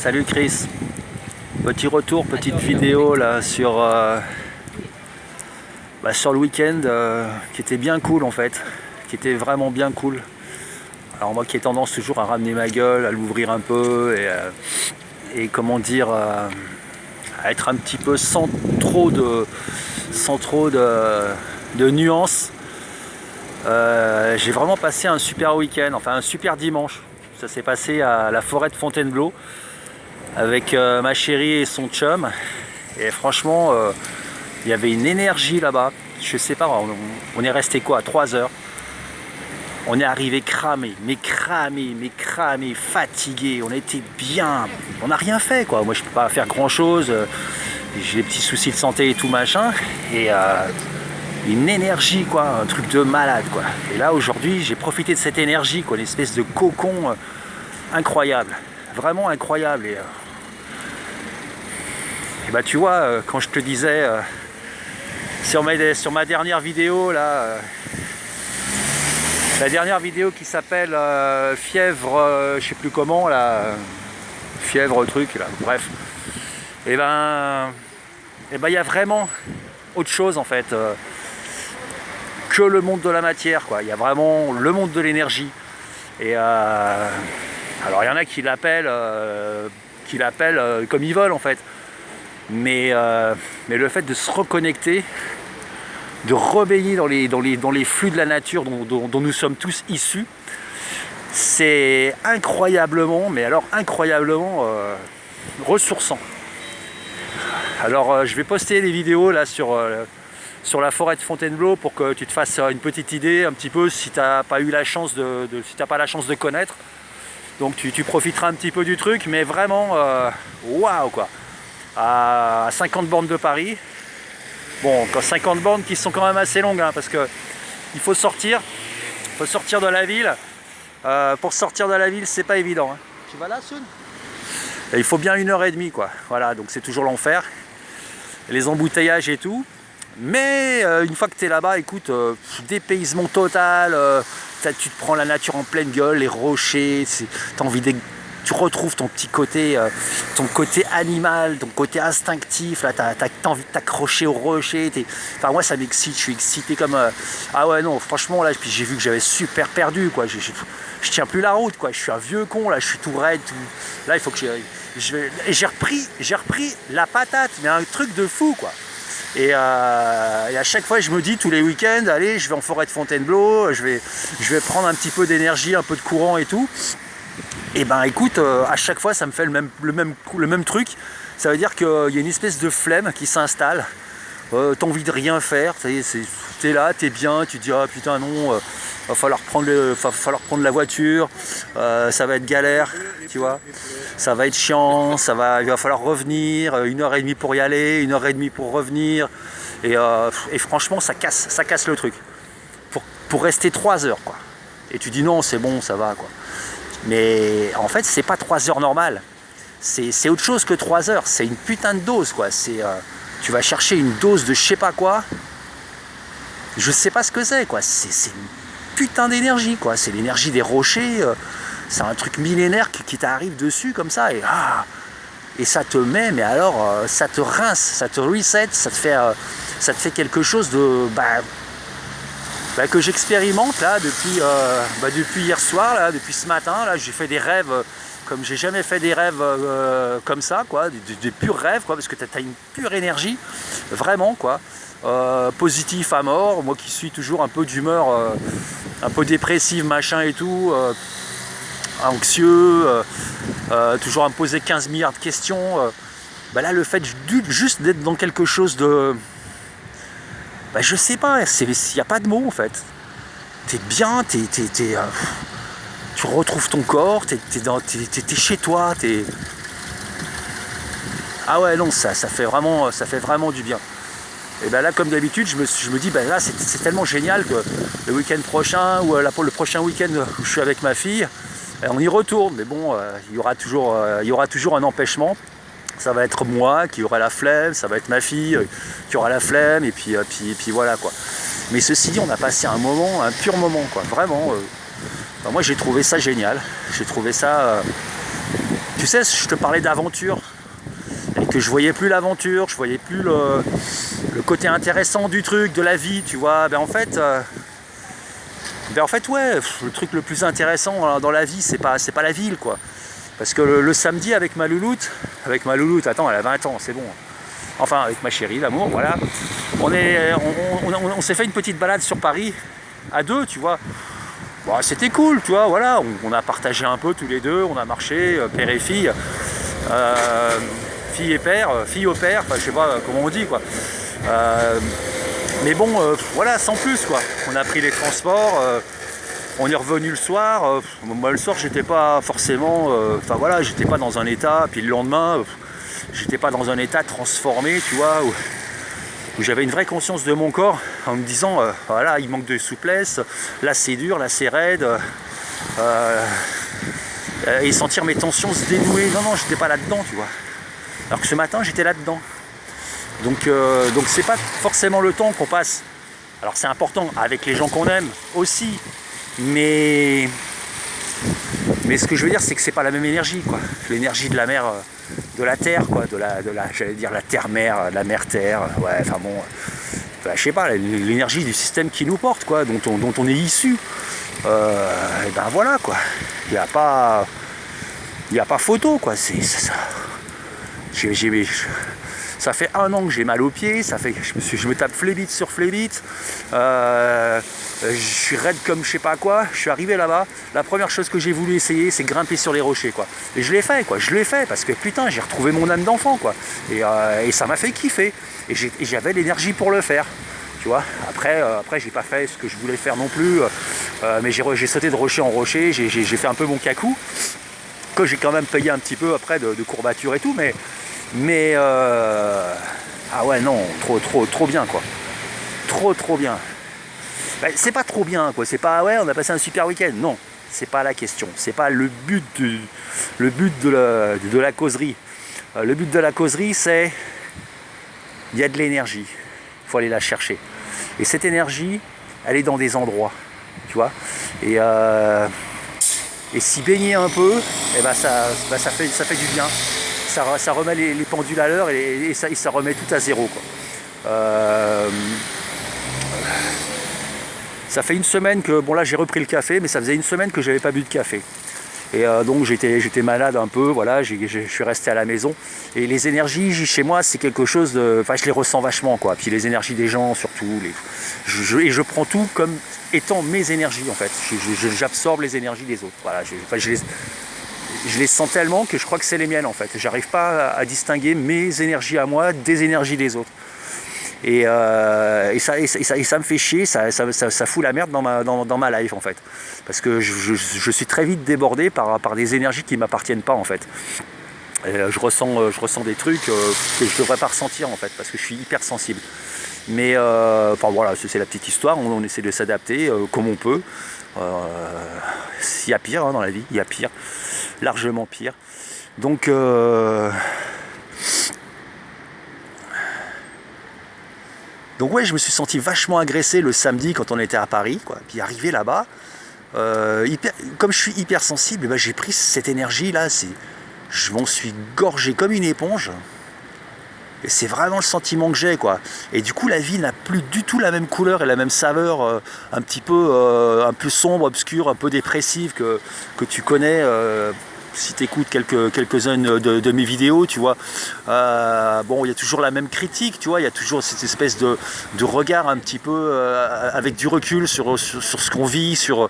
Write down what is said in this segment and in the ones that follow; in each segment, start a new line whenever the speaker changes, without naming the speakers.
Salut Chris, petit retour, petite vidéo là sur, sur le week-end qui était bien cool en fait, qui était vraiment bien cool. Alors moi qui ai tendance toujours à ramener ma gueule, à l'ouvrir un peu et comment dire, à être un petit peu sans trop de nuances. J'ai vraiment passé un super week-end, enfin un super dimanche. Ça s'est passé à la forêt de Fontainebleau avec ma chérie et son chum. Et franchement, il y avait une énergie là-bas. Je sais pas, on est resté quoi, 3 heures. On est arrivé cramé, fatigué. On était bien. On n'a rien fait quoi. Moi je peux pas faire grand chose. J'ai des petits soucis de santé et tout machin. Et une énergie quoi, un truc de malade quoi. Et là aujourd'hui j'ai profité de cette énergie quoi, une espèce de cocon incroyable, vraiment incroyable. Et bah tu vois, quand je te disais sur ma dernière vidéo là, la dernière vidéo qui s'appelle fièvre, je sais plus comment là, fièvre truc là, bref. Et ben il y a vraiment autre chose en fait. Que le monde de la matière quoi, il y a vraiment le monde de l'énergie et alors il y en a qui l'appellent comme ils veulent en fait, mais le fait de se reconnecter, de reveiller dans les flux de la nature dont nous sommes tous issus, c'est incroyablement, mais alors incroyablement ressourçant. Alors je vais poster des vidéos là sur la forêt de Fontainebleau pour que tu te fasses une petite idée un petit peu si tu n'as pas eu la chance si t'as pas la chance de connaître. Donc tu profiteras un petit peu du truc, mais vraiment waouh quoi. À 50 bornes de Paris. Bon, 50 bornes qui sont quand même assez longues hein, parce que il faut sortir de la ville. Pour sortir de la ville, c'est pas évident. Hein. Tu vas là, Sun ? Il faut bien 1h30 quoi. Voilà, donc c'est toujours l'enfer. Les embouteillages et tout. Mais une fois que tu es là-bas, écoute, dépaysement total, tu te prends la nature en pleine gueule, les rochers, t'as envie tu retrouves ton côté animal, ton côté instinctif, là, t'as envie de t'accrocher aux rochers, enfin moi ça m'excite, je suis excité comme... Ah ouais non, franchement là, puis j'ai vu que j'avais super perdu, quoi, je tiens plus la route, quoi, je suis un vieux con, là, je suis tout raide, là il faut que j'ai repris la patate, mais un truc de fou, quoi. Et à chaque fois je me dis tous les week-ends, allez je vais en forêt de Fontainebleau, je vais prendre un petit peu d'énergie, un peu de courant et tout. Et ben écoute, à chaque fois ça me fait le même truc. Ça veut dire qu'il y a une espèce de flemme qui s'installe. T'as envie de rien faire, t'es là, t'es bien, tu te dis ah putain non, va falloir prendre la voiture, ça va être galère, tu vois, ça va être chiant, il va falloir revenir, 1h30 pour y aller, 1h30 pour revenir, et franchement ça casse le truc, pour rester 3 heures quoi. Et tu dis non c'est bon, ça va quoi. Mais en fait c'est pas 3 heures normales, c'est autre chose que 3 heures, c'est une putain de dose quoi, tu vas chercher une dose de je sais pas quoi, je sais pas ce que c'est quoi, c'est une putain d'énergie quoi, c'est l'énergie des rochers, c'est un truc millénaire qui t'arrive dessus comme ça et ça te met, mais alors ça te rince, ça te reset, ça te fait quelque chose de que j'expérimente là depuis hier soir, là, depuis ce matin, là j'ai fait des rêves comme j'ai jamais fait des rêves comme ça quoi, des purs rêves quoi, parce que t'as une pure énergie, vraiment quoi, positif à mort, moi qui suis toujours un peu d'humeur un peu dépressive machin et tout, anxieux, toujours à me poser 15 milliards de questions, là le fait juste d'être dans quelque chose de... je sais pas, il n'y a pas de mots en fait. T'es bien, tu retrouves ton corps, t'es chez toi, Ah ouais non, ça fait vraiment du bien. Et là comme d'habitude, je me dis là c'est tellement génial que le week-end prochain, ou pour le prochain week-end où je suis avec ma fille, on y retourne, mais bon, il y aura toujours un empêchement. Ça va être moi qui aura la flemme, ça va être ma fille qui aura la flemme, et puis voilà quoi. Mais ceci dit, on a passé un pur moment quoi, vraiment. Moi j'ai trouvé ça génial, j'ai trouvé ça Tu sais, je te parlais d'aventure, et que je voyais plus l'aventure, je voyais plus le côté intéressant du truc, de la vie, tu vois. Ben en fait, ouais, le truc le plus intéressant dans la vie, c'est pas la ville, quoi. Parce que le samedi avec ma louloute, attends, elle a 20 ans, c'est bon. Enfin, avec ma chérie, l'amour, voilà. On s'est fait une petite balade sur Paris, à deux, tu vois. Bon, c'était cool, tu vois, voilà. On a partagé un peu tous les deux, on a marché, père et fille. Fille et père, fille au père, enfin, je sais pas comment on dit, quoi. Mais bon, voilà, sans plus, quoi. On a pris les transports, on est revenu le soir. Moi, le soir, j'étais pas forcément... Enfin, voilà, j'étais pas dans un état. Puis le lendemain, j'étais pas dans un état transformé, tu vois, où j'avais une vraie conscience de mon corps, en me disant, voilà, il manque de souplesse, là, c'est dur, là, c'est raide. Et sentir mes tensions se dénouer. Non, j'étais pas là-dedans, tu vois. Alors que ce matin, j'étais là-dedans. Donc c'est pas forcément le temps qu'on passe. Alors c'est important avec les gens qu'on aime aussi, mais ce que je veux dire, c'est que c'est pas la même énergie, quoi. L'énergie de la mer, de la terre, quoi, j'allais dire la terre-mer, la mer-terre, ouais, enfin bon, enfin, je sais pas, l'énergie du système qui nous porte, quoi, dont on est issu. Et ben voilà, quoi. Il n'y a pas photo, quoi. C'est ça. Ça fait 1 an que j'ai mal aux pieds, je me tape flébite sur flébite, je suis raide comme je sais pas quoi. Je suis arrivé là-bas, la première chose que j'ai voulu essayer, c'est grimper sur les rochers, quoi. Et je l'ai fait, quoi, parce que putain, j'ai retrouvé mon âme d'enfant, quoi. Et ça m'a fait kiffer, et j'avais l'énergie pour le faire. Tu vois, après j'ai pas fait ce que je voulais faire non plus, mais j'ai sauté de rocher en rocher, j'ai fait un peu mon cacou, que j'ai quand même payé un petit peu après de courbatures et tout, mais ah ouais, non, trop bien, quoi. Trop bien. Ben, c'est pas trop bien, quoi. C'est pas, ouais, on a passé un super week-end. Non, c'est pas la question. C'est pas le but de la causerie. Le but de la causerie, c'est... Il y a de l'énergie. Il faut aller la chercher. Et cette énergie, elle est dans des endroits. Tu vois. Et s'y baigner un peu, et ben ça fait du bien. Ça remet les pendules à l'heure et ça remet tout à zéro, quoi. Ça fait 1 semaine que, bon là j'ai repris le café, mais ça faisait 1 semaine que j'avais pas bu de café. Et donc j'étais malade un peu, voilà, je suis resté à la maison. Et les énergies chez moi, c'est quelque chose de... Enfin, je les ressens vachement, quoi. Puis les énergies des gens, surtout. Et je prends tout comme étant mes énergies, en fait. J'absorbe les énergies des autres. Voilà, je les sens tellement que je crois que c'est les miennes, en fait. J'arrive pas à distinguer mes énergies à moi des énergies des autres. Et ça me fait chier, ça fout la merde dans ma life, en fait. Parce que je suis très vite débordé par des énergies qui ne m'appartiennent pas, en fait. Et je ressens des trucs que je ne devrais pas ressentir, en fait, parce que je suis hyper sensible. Mais enfin voilà, c'est la petite histoire, on essaie de s'adapter comme on peut. Il y a pire, hein, dans la vie, il y a pire, largement pire. Donc ouais, je me suis senti vachement agressé le samedi quand on était à Paris, quoi. Puis arrivé là-bas, comme je suis hyper sensible, ben, j'ai pris cette énergie-là, je m'en suis gorgé comme une éponge. Et c'est vraiment le sentiment que j'ai, quoi. Et du coup, la vie n'a plus du tout la même couleur et la même saveur, un peu sombre, obscure, un peu dépressive que tu connais. Si tu écoutes quelques-unes de mes vidéos, tu vois, bon, il y a toujours la même critique, tu vois, il y a toujours cette espèce de regard un petit peu avec du recul sur ce qu'on vit, sur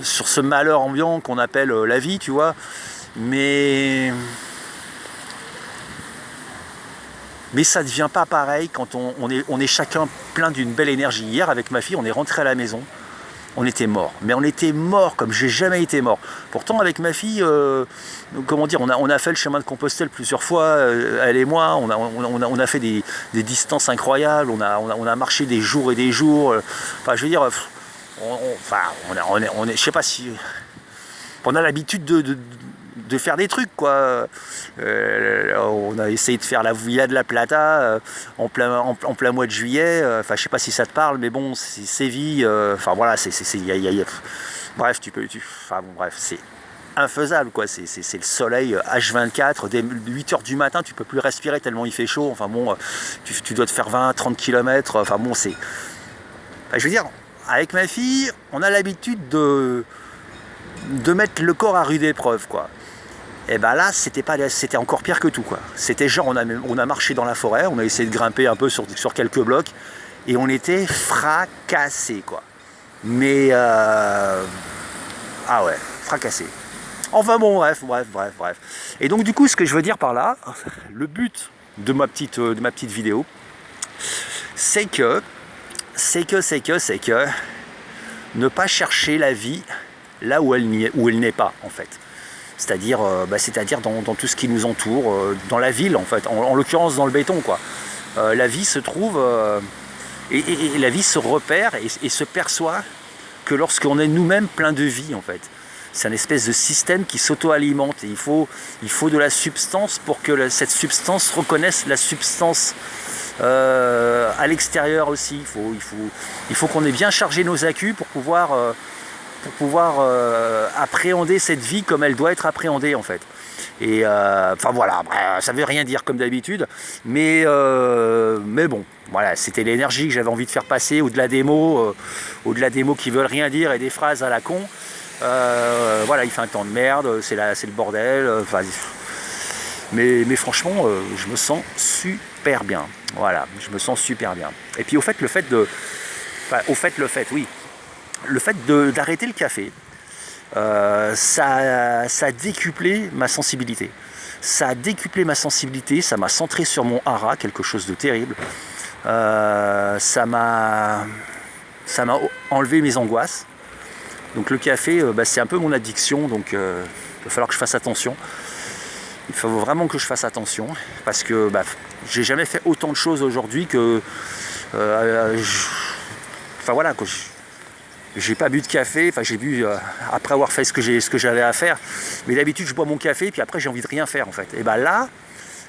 ce malheur ambiant qu'on appelle la vie, tu vois. Mais ça ne devient pas pareil quand on est chacun plein d'une belle énergie. Hier, avec ma fille, on est rentré à la maison. On était mort, mais on était mort comme j'ai jamais été mort. Pourtant, avec ma fille, comment dire, on a fait le chemin de Compostelle plusieurs fois, elle et moi. On a fait des distances incroyables. On a marché des jours et des jours. Enfin, je veux dire, je sais pas si on a l'habitude de faire des trucs, quoi. On a essayé de faire la Via de la Plata en plein mois de juillet. Enfin, je sais pas si ça te parle, mais bon, c'est Séville. Enfin voilà, bref, enfin bon, bref, infaisable, quoi. C'est le soleil H24, dès 8h du matin, tu peux plus respirer tellement il fait chaud. Enfin bon, tu dois te faire 20-30 km. Enfin bon, c'est... Enfin, je veux dire, avec ma fille, on a l'habitude de mettre le corps à rude épreuve, quoi. Et ben là, c'était encore pire que tout, quoi. C'était genre, on a marché dans la forêt, on a essayé de grimper un peu sur quelques blocs, et on était fracassés, quoi. Mais ah ouais, fracassés. Enfin bon, bref. Et donc du coup, ce que je veux dire par là, le but de ma petite vidéo, c'est que ne pas chercher la vie là où elle n'est pas, en fait. C'est-à-dire dans tout ce qui nous entoure, dans la ville, en fait, en l'occurrence dans le béton, quoi. La vie se trouve, et la vie se repère et se perçoit que lorsqu'on est nous-mêmes plein de vie, en fait. C'est un espèce de système qui s'auto-alimente. Et il faut de la substance pour que cette substance reconnaisse la substance à l'extérieur aussi. Il faut qu'on ait bien chargé nos accus pour pouvoir appréhender cette vie comme elle doit être appréhendée, en fait. Et enfin voilà, ça veut rien dire comme d'habitude, mais bon, voilà, c'était l'énergie que j'avais envie de faire passer au-delà des mots qui veulent rien dire et des phrases à la con. Voilà, il fait un temps de merde, c'est le bordel. Mais franchement, je me sens super bien. Voilà, je me sens super bien. Et puis le fait d'arrêter le café, ça a décuplé ma sensibilité. Ça m'a centré sur mon hara, quelque chose de terrible. Ça m'a enlevé mes angoisses. Donc le café, c'est un peu mon addiction, donc il va falloir que je fasse attention. Il faut vraiment que je fasse attention, parce que j'ai jamais fait autant de choses aujourd'hui que... voilà, que j'ai pas bu de café, j'ai bu après avoir fait ce que j'avais à faire. Mais d'habitude, je bois mon café, puis après, j'ai envie de rien faire, en fait. Et là,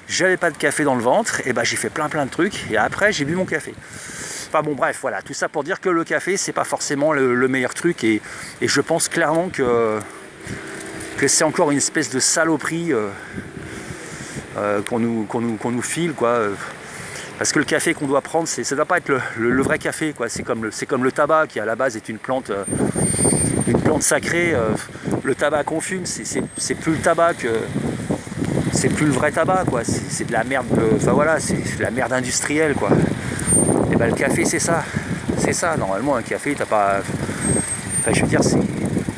j'avais pas de café dans le ventre, et j'ai fait plein de trucs, et après, j'ai bu mon café. Enfin bon, bref, voilà, tout ça pour dire que le café, c'est pas forcément le meilleur truc, et je pense clairement que c'est encore une espèce de saloperie qu'on nous file, quoi. Parce que le café qu'on doit prendre, ça ne doit pas être le vrai café, quoi. C'est comme le tabac, qui à la base est une plante sacrée. Le tabac qu'on fume, c'est plus le tabac c'est plus le vrai tabac, quoi. C'est de la merde. C'est de la merde industrielle, quoi. Et le café, c'est ça. C'est ça. Normalement, un café, t'as pas. Je veux dire,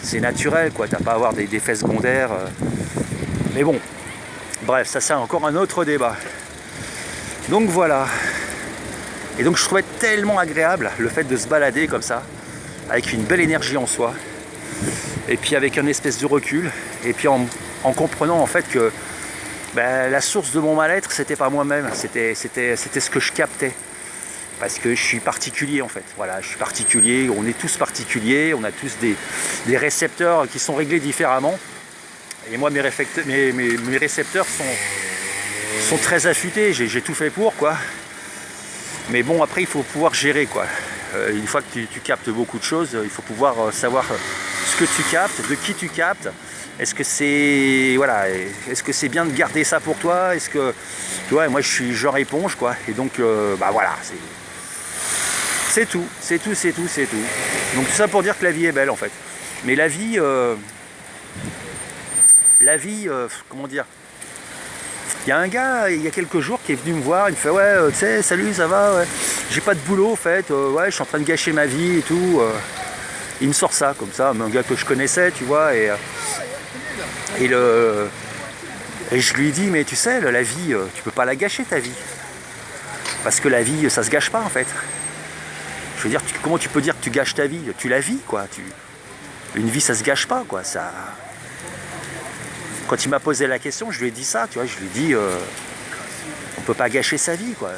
c'est naturel, quoi. T'as pas à avoir des effets secondaires. Mais bon. Bref, ça c'est encore un autre débat. Donc voilà. Et donc je trouvais tellement agréable le fait de se balader comme ça, avec une belle énergie en soi, et puis avec un espèce de recul, et puis en comprenant en fait que la source de mon mal-être, c'était pas moi-même, c'était ce que je captais. Parce que je suis particulier, en fait. Voilà, je suis particulier, on est tous particuliers, on a tous des récepteurs qui sont réglés différemment. Et moi, mes récepteurs sont très affûtés, j'ai tout fait pour, quoi. Mais bon, après, il faut pouvoir gérer, quoi. Une fois que tu captes beaucoup de choses, il faut pouvoir savoir ce que tu captes, de qui tu captes. Est-ce que c'est bien de garder ça pour toi? Est-ce que, tu vois, moi je suis genre éponge, quoi. Et donc, voilà, c'est tout. Donc tout ça pour dire que la vie est belle, en fait. Mais la vie, comment dire? Il y a un gars, il y a quelques jours, qui est venu me voir, il me fait ouais, tu sais, salut, ça va, ouais. J'ai pas de boulot, en fait, ouais, je suis en train de gâcher ma vie et tout. Il me sort ça, comme ça, un gars que je connaissais, tu vois, et je lui dis, mais tu sais, la vie, tu peux pas la gâcher, ta vie. Parce que la vie, ça se gâche pas, en fait. Je veux dire, comment tu peux dire que tu gâches ta vie? Tu la vis, quoi. Une vie, ça se gâche pas, quoi. Ça... Quand il m'a posé la question, je lui ai dit ça, tu vois, je lui ai dit, on peut pas gâcher sa vie, quoi.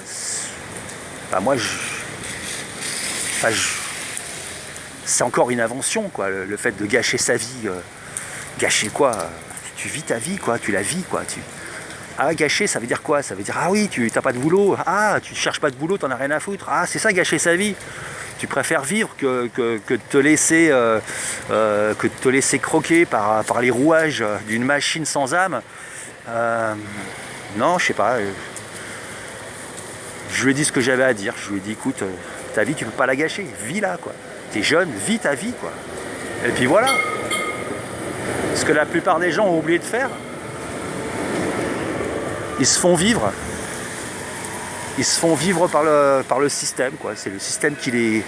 Moi, c'est encore une invention, quoi, le fait de gâcher sa vie. Gâcher quoi? Tu vis ta vie, quoi, tu la vis, quoi. Ah, gâcher, ça veut dire quoi? Ça veut dire, ah oui, tu n'as pas de boulot, ah, tu cherches pas de boulot, t'en as rien à foutre, ah, c'est ça, gâcher sa vie. Tu préfères vivre que de te laisser, que de te laisser croquer par les rouages d'une machine sans âme. Non, je sais pas. Je lui ai dit ce que j'avais à dire. Je lui ai dit, écoute, ta vie, tu peux pas la gâcher. Vis-la, quoi. T'es jeune, vis ta vie, quoi. Et puis voilà. Ce que la plupart des gens ont oublié de faire, ils se font vivre. Ils se font vivre par le système, quoi. C'est le système qui les...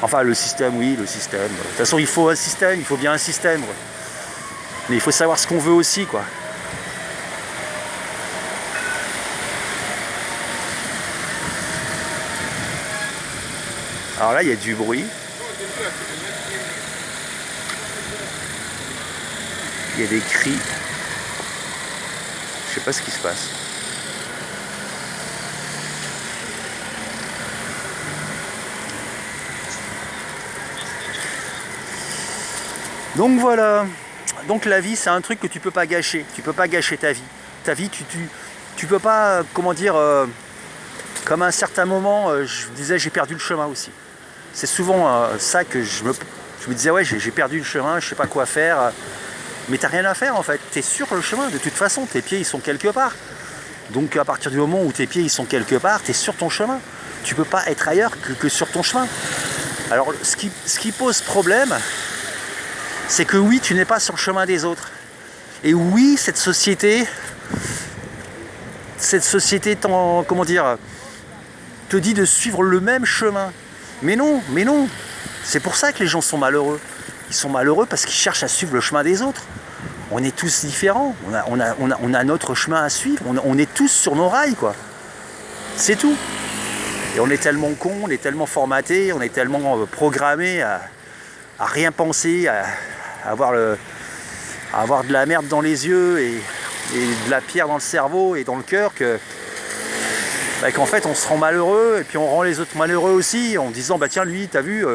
Enfin, le système, oui, le système. De toute façon, il faut un système, il faut bien un système. Ouais. Mais il faut savoir ce qu'on veut aussi, quoi. Alors là, il y a du bruit. Il y a des cris. Je sais pas ce qui se passe. Donc voilà. Donc la vie, c'est un truc que tu peux pas gâcher. Tu peux pas gâcher ta vie. Ta vie, tu peux pas, comment dire, comme à un certain moment, je disais, j'ai perdu le chemin aussi. C'est souvent ça que je me disais, ouais, j'ai perdu le chemin, je sais pas quoi faire. Mais t'as rien à faire en fait. T'es sur le chemin. De toute façon, tes pieds, ils sont quelque part. Donc à partir du moment où tes pieds, ils sont quelque part, t'es sur ton chemin. Tu peux pas être ailleurs que sur ton chemin. Alors ce qui pose problème, c'est que oui, tu n'es pas sur le chemin des autres. Et oui, cette société comment dire, te dit de suivre le même chemin. Mais non. C'est pour ça que les gens sont malheureux. Ils sont malheureux parce qu'ils cherchent à suivre le chemin des autres. On est tous différents. On a notre chemin à suivre. On est tous sur nos rails, quoi. C'est tout. Et on est tellement cons, on est tellement formatés, on est tellement programmés à rien penser, à avoir de la merde dans les yeux et de la pierre dans le cerveau et dans le cœur qu'en fait on se rend malheureux et puis on rend les autres malheureux aussi en disant bah tiens lui t'as vu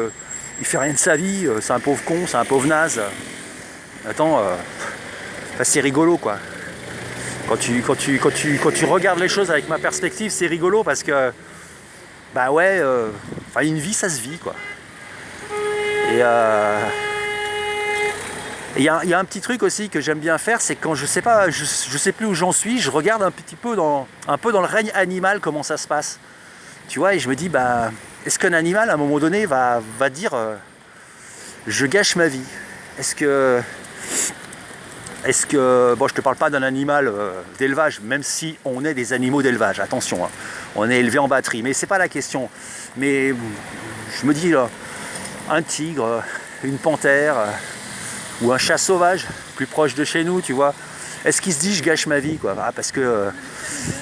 il fait rien de sa vie, c'est un pauvre con, c'est un pauvre naze. Attends, c'est rigolo quoi. Quand tu regardes les choses avec ma perspective, c'est rigolo parce que bah ouais, une vie ça se vit quoi. Et il y a un petit truc aussi que j'aime bien faire, c'est quand je sais plus où j'en suis, je regarde un peu dans le règne animal comment ça se passe. Tu vois, et je me dis, bah, est-ce qu'un animal à un moment donné va dire je gâche ma vie? Est-ce que bon, je te parle pas d'un animal d'élevage, même si on est des animaux d'élevage, attention, hein, on est élevé en batterie, mais c'est pas la question. Mais je me dis là, un tigre, une panthère. Ou un chat sauvage, plus proche de chez nous, tu vois. Est-ce qu'il se dit je gâche ma vie quoi? Parce que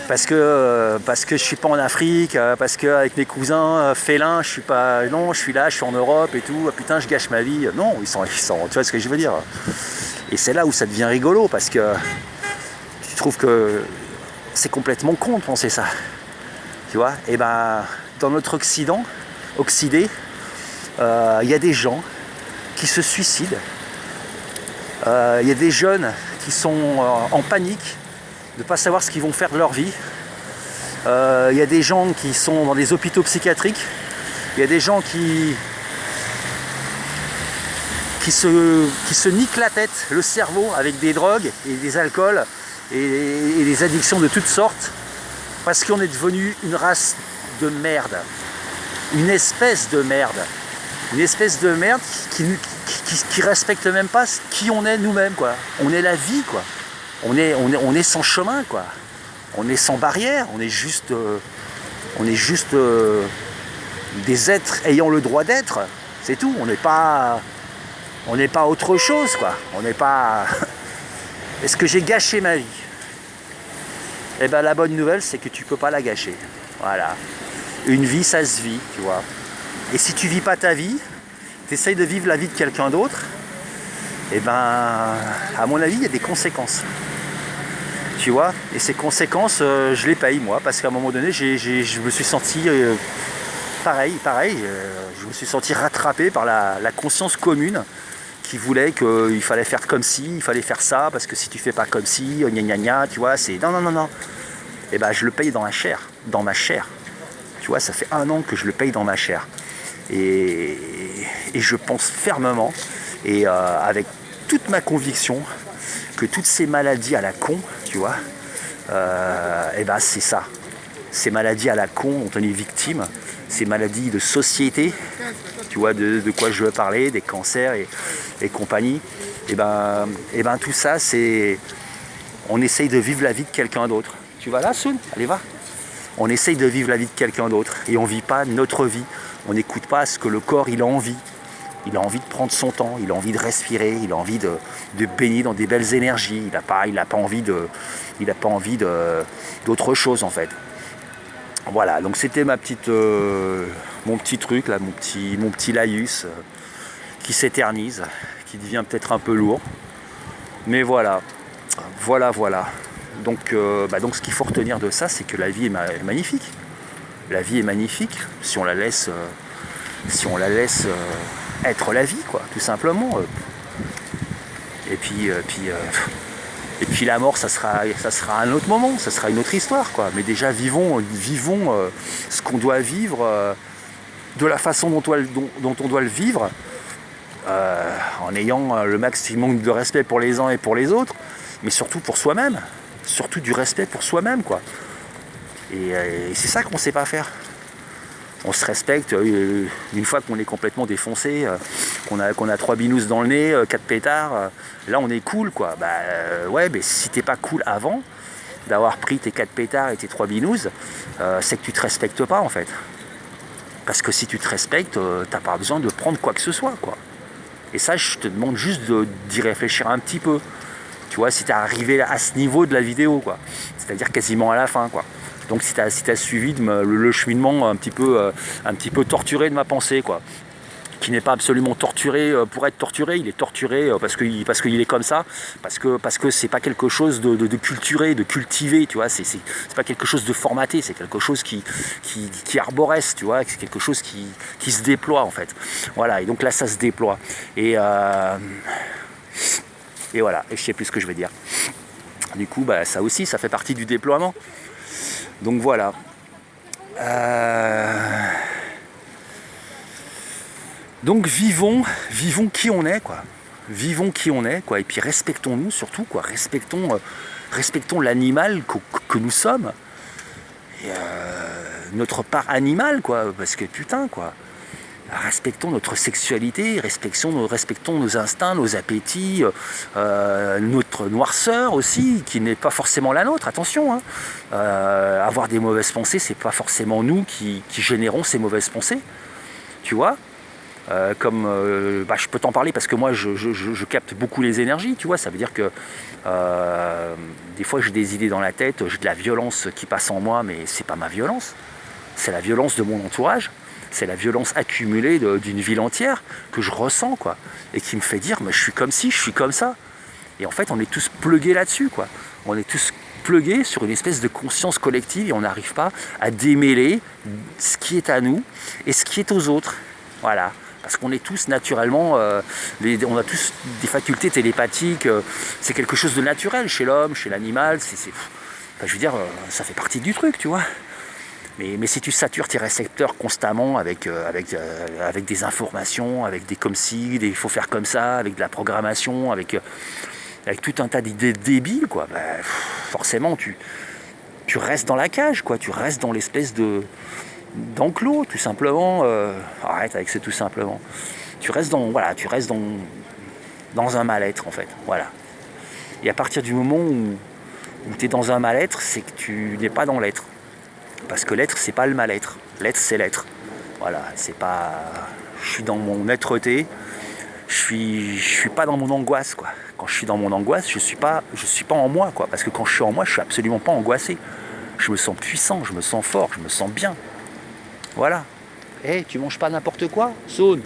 je suis pas en Afrique, parce que avec mes cousins félins, je suis pas. Non, je suis là, je suis en Europe et tout, putain je gâche ma vie. Non, ils sont. Tu vois ce que je veux dire? Et c'est là où ça devient rigolo parce que tu trouves que c'est complètement con de penser ça. Tu vois? Et ben dans notre Occident, il y a des gens qui se suicident. Il y a des jeunes qui sont en panique de ne pas savoir ce qu'ils vont faire de leur vie. Il y a des gens qui sont dans des hôpitaux psychiatriques. Il y a des gens qui se niquent la tête, le cerveau avec des drogues et des alcools et des addictions de toutes sortes parce qu'on est devenu une race de merde. Une espèce de merde. Une espèce de merde qui respecte même pas qui on est nous-mêmes quoi. On est la vie quoi. On est sans chemin quoi. On est sans barrière. On est juste des êtres ayant le droit d'être. C'est tout. On n'est pas autre chose quoi. On n'est pas. Est-ce que j'ai gâché ma vie? Eh ben la bonne nouvelle c'est que tu peux pas la gâcher. Voilà. Une vie ça se vit, tu vois. Et si tu vis pas ta vie, tu essayes de vivre la vie de quelqu'un d'autre, et ben, à mon avis, il y a des conséquences. Tu vois? Et ces conséquences, je les paye moi, parce qu'à un moment donné, je me suis senti pareil, je me suis senti rattrapé par la conscience commune qui voulait qu'il fallait faire comme ci, il fallait faire ça, parce que si tu fais pas comme ci, gna gna gna, tu vois, c'est non. Et ben, je le paye dans ma chair. Tu vois, ça fait 1 an que je le paye dans ma chair. Et je pense fermement, et avec toute ma conviction, que toutes ces maladies à la con, tu vois, et ben c'est ça. Ces maladies à la con dont on est victime, ces maladies de société, tu vois, de quoi je veux parler, des cancers et compagnie, et ben tout ça, c'est... On essaye de vivre la vie de quelqu'un d'autre. Tu vas là, Soun? Allez, va. On essaye de vivre la vie de quelqu'un d'autre et on ne vit pas notre vie. On n'écoute pas ce que le corps il a envie. Il a envie de prendre son temps, il a envie de respirer, il a envie de baigner dans des belles énergies. Il n'a pas envie d'autre chose en fait. Voilà, donc c'était mon petit truc là, mon petit laïus qui s'éternise, qui devient peut-être un peu lourd. Mais voilà. Donc ce qu'il faut retenir de ça, c'est que la vie est magnifique. La vie est magnifique si on la laisse, être la vie, quoi, tout simplement. Et puis la mort, ça sera un autre moment, ça sera une autre histoire, quoi. Mais déjà, vivons ce qu'on doit vivre de la façon dont on doit le vivre, en ayant le maximum de respect pour les uns et pour les autres, mais surtout pour soi-même, surtout du respect pour soi-même, quoi. Et c'est ça qu'on ne sait pas faire. On se respecte une fois qu'on est complètement défoncé, qu'on a 3 binous dans le nez, 4 pétards, là on est cool, quoi. Ouais, mais si t'es pas cool avant d'avoir pris tes 4 pétards et tes 3 binous, c'est que tu te respectes pas en fait. Parce que si tu te respectes, t'as pas besoin de prendre quoi que ce soit, quoi. Et ça, je te demande juste d'y réfléchir un petit peu. Tu vois, si t'es arrivé à ce niveau de la vidéo, quoi. C'est-à-dire quasiment à la fin, quoi. Donc si tu as suivi le cheminement un petit peu torturé de ma pensée, quoi, qui n'est pas absolument torturé pour être torturé, il est torturé parce qu'il est comme ça, parce que c'est pas quelque chose de culturé, de cultivé, tu vois, c'est pas quelque chose de formaté, c'est quelque chose qui arboresce, tu vois, c'est quelque chose qui se déploie en fait. Voilà, et donc là ça se déploie. Et voilà, et je sais plus ce que je vais dire. Du coup, ça aussi, ça fait partie du déploiement. Donc voilà. Donc vivons qui on est, quoi. Vivons qui on est, quoi. Et puis respectons-nous surtout, quoi. Respectons l'animal que nous sommes. Et notre part animale, quoi. Parce que putain, quoi. Respectons notre sexualité, respectons nos instincts, nos appétits, notre noirceur aussi, qui n'est pas forcément la nôtre, attention. Hein. Avoir des mauvaises pensées, c'est pas forcément nous qui générons ces mauvaises pensées. Tu vois, je peux t'en parler parce que moi je capte beaucoup les énergies, tu vois, ça veut dire que des fois j'ai des idées dans la tête, j'ai de la violence qui passe en moi, mais c'est pas ma violence, c'est la violence de mon entourage. C'est la violence accumulée d'une ville entière que je ressens, quoi, et qui me fait dire, mais je suis comme ci, je suis comme ça. Et en fait, on est tous plugués là-dessus, quoi. On est tous plugués sur une espèce de conscience collective et on n'arrive pas à démêler ce qui est à nous et ce qui est aux autres. Voilà. Parce qu'on est tous naturellement, on a tous des facultés télépathiques. C'est quelque chose de naturel chez l'homme, chez l'animal. Je veux dire, ça fait partie du truc, tu vois. Mais si tu satures tes récepteurs constamment avec des informations, avec des comme si, il faut faire comme ça, avec de la programmation, avec tout un tas d'idées débiles, quoi, forcément tu restes dans la cage, quoi, tu restes dans l'espèce d'enclos, tout simplement. Arrête avec ce tout simplement. Tu restes dans un mal-être en fait. Voilà. Et à partir du moment où tu es dans un mal-être, c'est que tu n'es pas dans l'être. Parce que l'être, c'est pas le mal-être. L'être, c'est l'être. Voilà, c'est pas... Je suis dans mon être-té. Je suis pas dans mon angoisse, quoi. Quand je suis dans mon angoisse, je suis pas en moi, quoi. Parce que quand je suis en moi, je suis absolument pas angoissé. Je me sens puissant, je me sens fort, je me sens bien. Voilà. Tu manges pas n'importe quoi, Saune.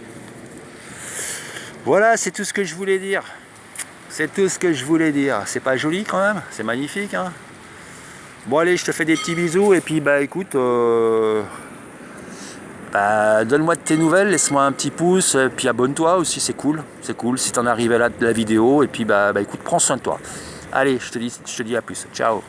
Voilà, c'est tout ce que je voulais dire. C'est tout ce que je voulais dire. C'est pas joli quand même? C'est magnifique, hein? Bon allez, je te fais des petits bisous et puis écoute, donne-moi de tes nouvelles, laisse-moi un petit pouce, et puis abonne-toi aussi, c'est cool si t'en arrives à la vidéo, et puis écoute, prends soin de toi. Allez, je te dis à plus, ciao.